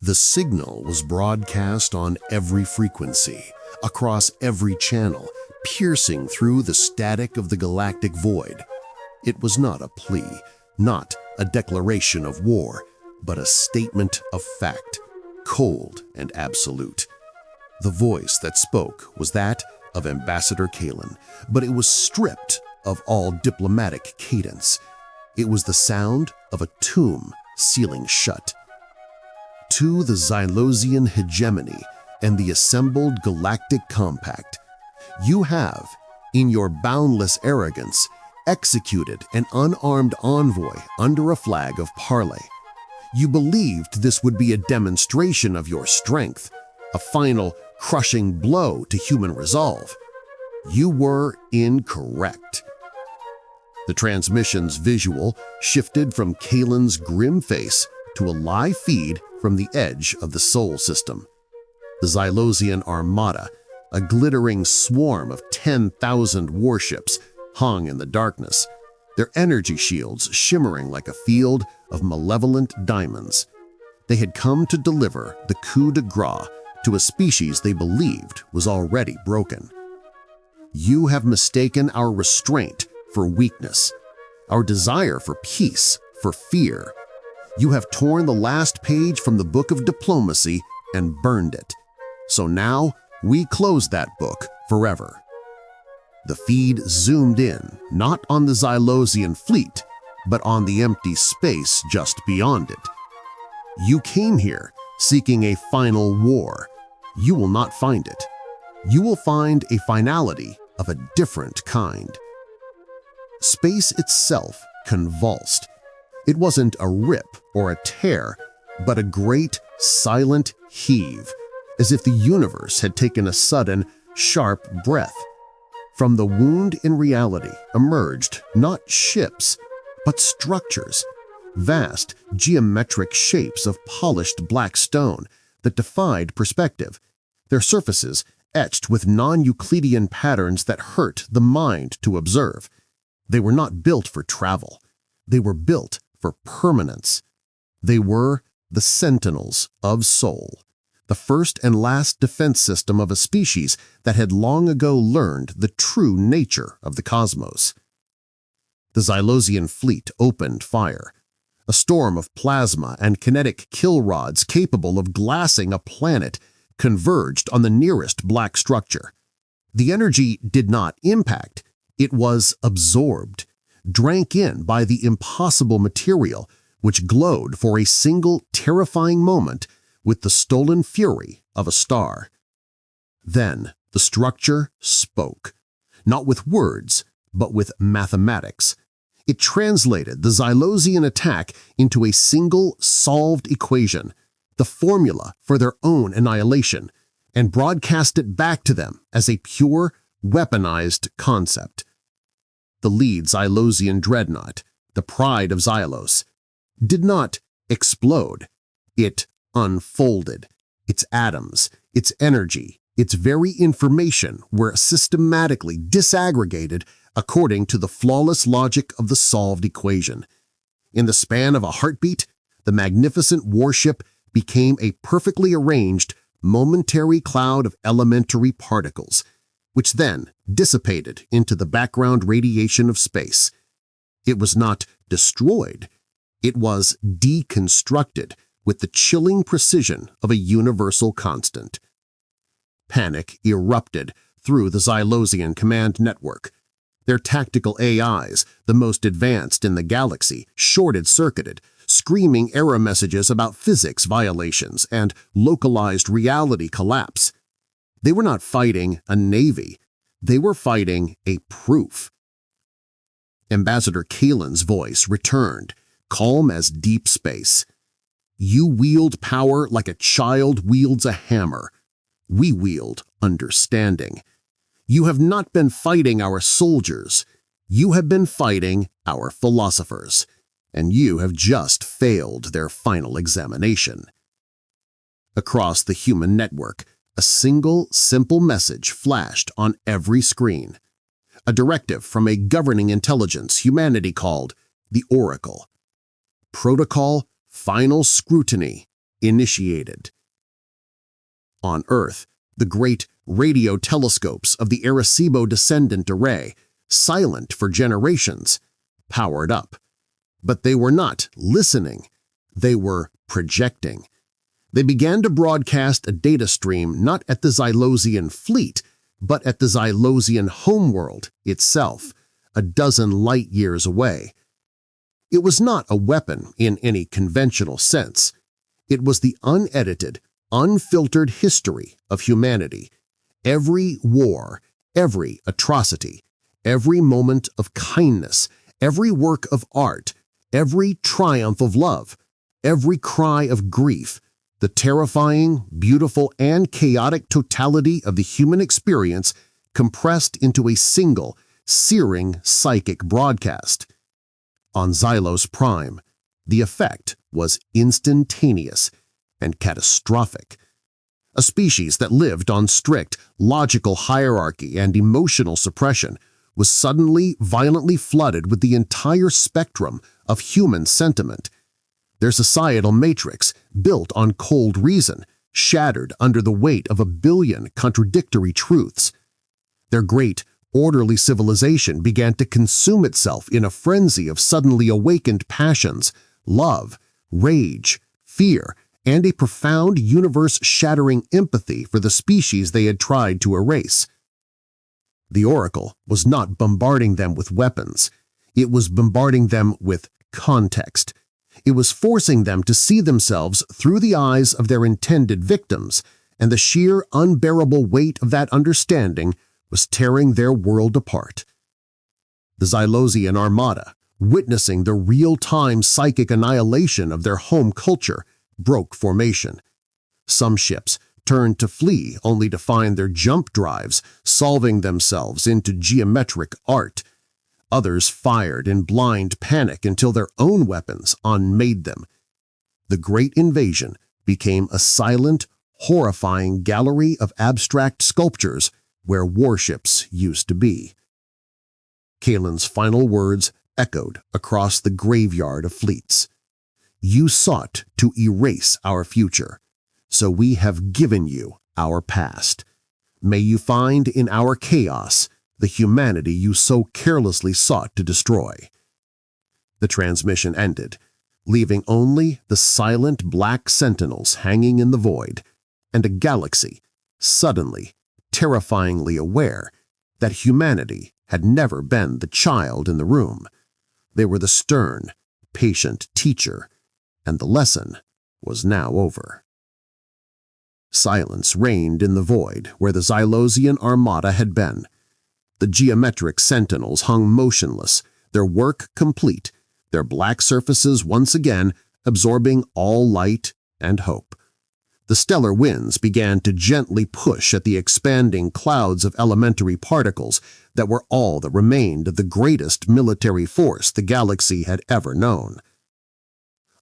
The signal was broadcast on every frequency, across every channel, piercing through the static of the galactic void. It was not a plea, not a declaration of war, but a statement of fact, cold and absolute. The voice that spoke was that of Ambassador Kalen, but it was stripped of all diplomatic cadence. It was the sound of a tomb sealing shut. To the Xylosian Hegemony and the assembled Galactic Compact, you have, in your boundless arrogance, executed an unarmed envoy under a flag of parley. You believed this would be a demonstration of your strength, a final crushing blow to human resolve. You were incorrect. The transmission's visual shifted from Kalen's grim face to a live feed from the edge of the Sol system. The Xylosian Armada, a glittering swarm of 10,000 warships, hung in the darkness, their energy shields shimmering like a field of malevolent diamonds. They had come to deliver the coup de grace to a species they believed was already broken. You have mistaken our restraint for weakness, our desire for peace for fear. You have torn the last page from the book of diplomacy and burned it. So now we close that book forever. The feed zoomed in, not on the Xylosian fleet, but on the empty space just beyond it. You came here seeking a final war. You will not find it. You will find a finality of a different kind. Space itself convulsed. It wasn't a rip or a tear, but a great, silent heave, as if the universe had taken a sudden, sharp breath. From the wound in reality emerged not ships, but structures, vast geometric shapes of polished black stone that defied perspective, their surfaces etched with non-Euclidean patterns that hurt the mind to observe. They were not built for travel. They were built for permanence. They were the Sentinels of Sol, the first and last defense system of a species that had long ago learned the true nature of the cosmos. The Xylosian fleet opened fire. A storm of plasma and kinetic kill rods capable of glassing a planet converged on the nearest black structure. The energy did not impact, it was absorbed, drank in by the impossible material which glowed for a single terrifying moment with the stolen fury of a star. Then the structure spoke, not with words, but with mathematics. It translated the Xylosian attack into a single solved equation, the formula for their own annihilation, and broadcast it back to them as a pure, weaponized concept. The lead Xylosian dreadnought, the pride of Xylos, did not explode. It unfolded. Its atoms, its energy, its very information were systematically disaggregated according to the flawless logic of the solved equation. In the span of a heartbeat, the magnificent warship became a perfectly arranged, momentary cloud of elementary particles, which then dissipated into the background radiation of space. It was not destroyed. It was deconstructed with the chilling precision of a universal constant. Panic erupted through the Xylosian command network. Their tactical AIs, the most advanced in the galaxy, shorted-circuited, screaming error messages about physics violations and localized reality collapse. They were not fighting a navy. They were fighting a proof. Ambassador Kalen's voice returned, calm as deep space. You wield power like a child wields a hammer. We wield understanding. You have not been fighting our soldiers. You have been fighting our philosophers, and you have just failed their final examination. Across the human network, a single, simple message flashed on every screen. A directive from a governing intelligence humanity called the Oracle. Protocol Final Scrutiny. initiated. On Earth, the great radio telescopes of the Arecibo Descendant Array, silent for generations, powered up. But they were not listening. They were projecting. They began to broadcast a data stream not at the Xylosian fleet, but at the Xylosian homeworld itself, a dozen light-years away. It was not a weapon in any conventional sense. It was the unedited, unfiltered history of humanity. Every war, every atrocity, every moment of kindness, every work of art, every triumph of love, every cry of grief, the terrifying, beautiful, and chaotic totality of the human experience compressed into a single, searing psychic broadcast. On Xylos Prime, the effect was instantaneous and catastrophic. A species that lived on strict logical hierarchy and emotional suppression was suddenly violently flooded with the entire spectrum of human sentiment. Their societal matrix, built on cold reason, shattered under the weight of a billion contradictory truths. Their great, orderly civilization began to consume itself in a frenzy of suddenly awakened passions, love, rage, fear, and a profound universe-shattering empathy for the species they had tried to erase. The Oracle was not bombarding them with weapons. It was bombarding them with context. It was forcing them to see themselves through the eyes of their intended victims, and the sheer unbearable weight of that understanding was tearing their world apart. The Xylosian Armada, witnessing the real-time psychic annihilation of their home culture, broke formation. Some ships turned to flee only to find their jump drives solving themselves into geometric art. Others fired in blind panic until their own weapons unmade them. The Great Invasion became a silent, horrifying gallery of abstract sculptures where warships used to be. Kalen's final words echoed across the graveyard of fleets. "You sought to erase our future, so we have given you our past. May you find in our chaos the humanity you so carelessly sought to destroy." The transmission ended, leaving only the silent black sentinels hanging in the void, and a galaxy suddenly, terrifyingly aware that humanity had never been the child in the room. They were the stern, patient teacher, and the lesson was now over. Silence reigned in the void where the Xylosian Armada had been. The geometric sentinels hung motionless, their work complete, their black surfaces once again absorbing all light and hope. The stellar winds began to gently push at the expanding clouds of elementary particles that were all that remained of the greatest military force the galaxy had ever known.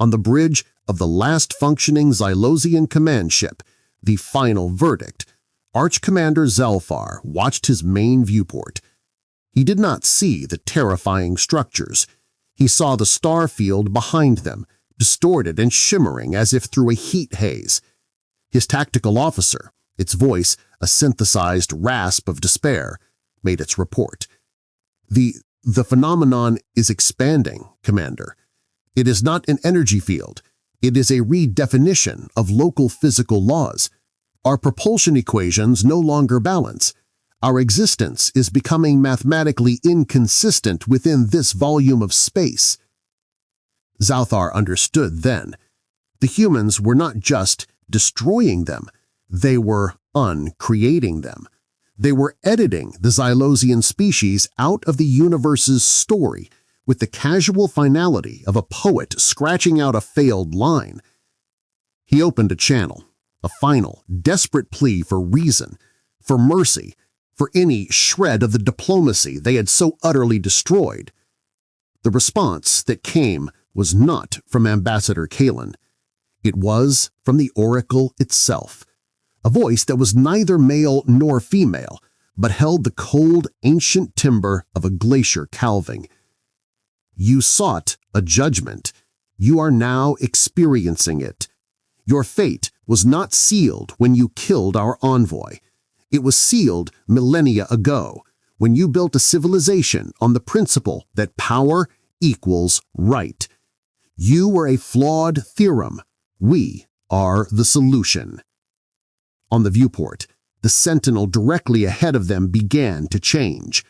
On the bridge of the last functioning Xylosian command ship, the final verdict, Arch-Commander Zelfar watched his main viewport. He did not see the terrifying structures. He saw the star field behind them, distorted and shimmering as if through a heat haze. His tactical officer, its voice a synthesized rasp of despair, made its report. The phenomenon is expanding, Commander. It is not an energy field. It is a redefinition of local physical laws. Our propulsion equations no longer balance. Our existence is becoming mathematically inconsistent within this volume of space. Zalthar understood then. The humans were not just destroying them. They were uncreating them. They were editing the Xylosian species out of the universe's story with the casual finality of a poet scratching out a failed line. He opened a channel, a final, desperate plea for reason, for mercy, for any shred of the diplomacy they had so utterly destroyed. The response that came was not from Ambassador Kalen. It was from the Oracle itself, a voice that was neither male nor female, but held the cold, ancient timbre of a glacier calving. You sought a judgment. You are now experiencing it. Your fate was not sealed when you killed our envoy. It was sealed millennia ago, when you built a civilization on the principle that power equals right. You were a flawed theorem. We are the solution. On the viewport, the sentinel directly ahead of them began to change.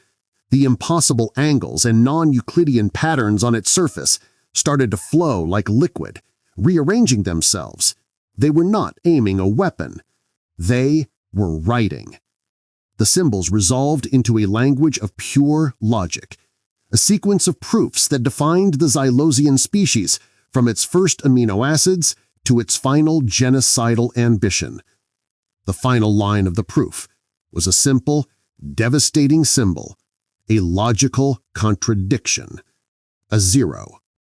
The impossible angles and non-Euclidean patterns on its surface started to flow like liquid, rearranging themselves. They were not aiming a weapon. They were writing. The symbols resolved into a language of pure logic, a sequence of proofs that defined the Xylosian species from its first amino acids to its final genocidal ambition. The final line of the proof was a simple, devastating symbol, a logical contradiction, a zero.